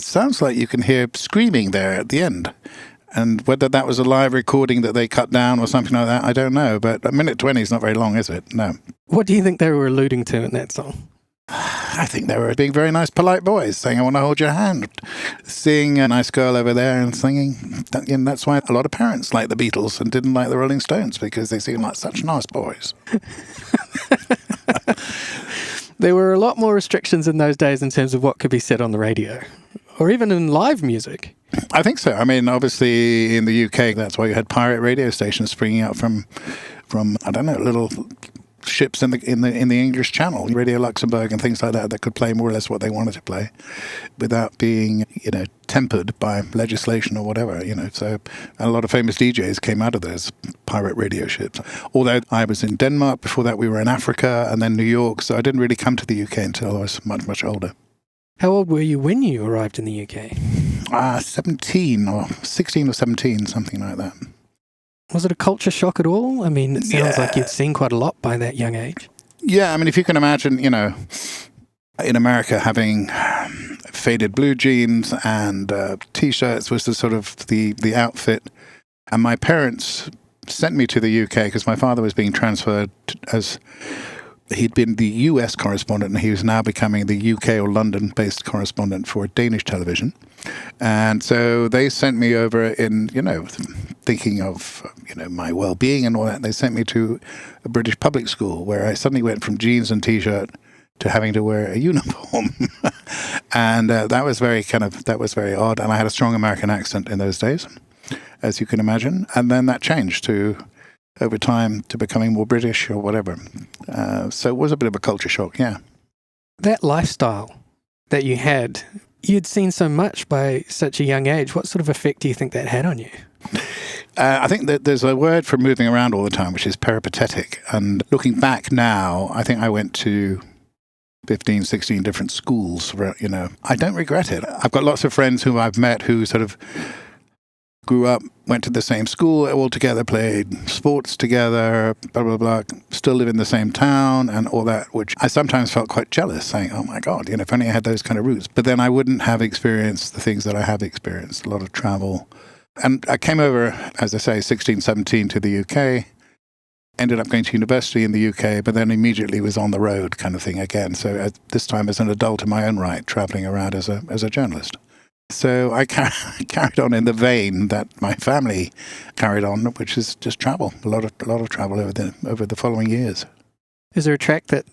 It sounds like you can hear screaming there at the end. And whether that was a live recording that they cut down or something like that, I don't know. But a minute 20 is not very long, is it? No. What do you think they were alluding to in that song? I think they were being very nice, polite boys, saying, I want to hold your hand. Seeing a nice girl over there and singing. And that's why a lot of parents liked the Beatles and didn't like the Rolling Stones, because they seemed like such nice boys. There were a lot more restrictions in those days in terms of what could be said on the radio, or even in live music. I think so. I mean, obviously in the UK, that's why you had pirate radio stations springing up from I don't know, little ships in the English Channel, Radio Luxembourg and things like that, that could play more or less what they wanted to play without being, tempered by legislation or whatever, So a lot of famous DJs came out of those pirate radio ships. Although I was in Denmark, before that we were in Africa and then New York, so I didn't really come to the UK until I was much, much older. How old were you when you arrived in the UK? 17 or 16 or 17, something like that. Was it a culture shock at all? I mean, it sounds like you'd seen quite a lot by that young age. Yeah, I mean, if you can imagine, in America having faded blue jeans and T-shirts was the sort of the outfit. And my parents sent me to the UK because my father was being transferred as he'd been the US correspondent, and he was now becoming the UK or London-based correspondent for Danish television. And so they sent me over in, thinking of, my well-being and all that. They sent me to a British public school where I suddenly went from jeans and T-shirt to having to wear a uniform. And that was very odd. And I had a strong American accent in those days, as you can imagine. And then that changed over time to becoming more British or whatever. So it was a bit of a culture shock, yeah. That lifestyle that you had, you'd seen so much by such a young age. What sort of effect do you think that had on you? I think that there's a word for moving around all the time, which is peripatetic. And looking back now, I think I went to 15, 16 different schools. I don't regret it. I've got lots of friends who I've met who sort of grew up, went to the same school all together, played sports together, blah, blah, blah, still live in the same town and all that, which I sometimes felt quite jealous, saying, oh my God, if only I had those kind of roots. But then I wouldn't have experienced the things that I have experienced, a lot of travel. And I came over, as I say, 16, 17 to the UK, ended up going to university in the UK, but then immediately was on the road kind of thing again. So this time as an adult in my own right, traveling around as a journalist. So I carried on in the vein that my family carried on, which is just travel, a lot of travel over the following years. Is there a track that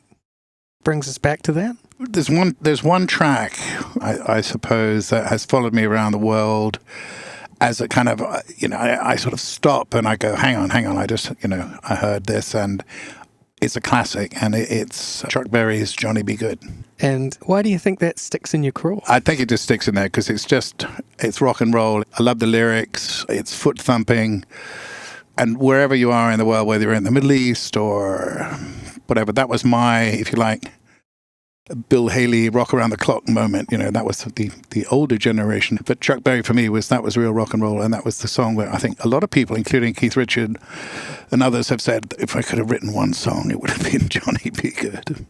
brings us back to that? There's one track, I suppose, that has followed me around the world as a kind of, I sort of stop and I go, hang on, I just, I heard this, and it's a classic, and it's Chuck Berry's Johnny Be Good. And why do you think that sticks in your craw? I think it just sticks in there because it's rock and roll. I love the lyrics. It's foot thumping. And wherever you are in the world, whether you're in the Middle East or whatever, that was my, if you like, Bill Haley rock around the clock moment. That was the older generation. But Chuck Berry for me was real rock and roll, and that was the song where I think a lot of people, including Keith Richards and others, have said if I could have written one song, it would have been Johnny Be Good.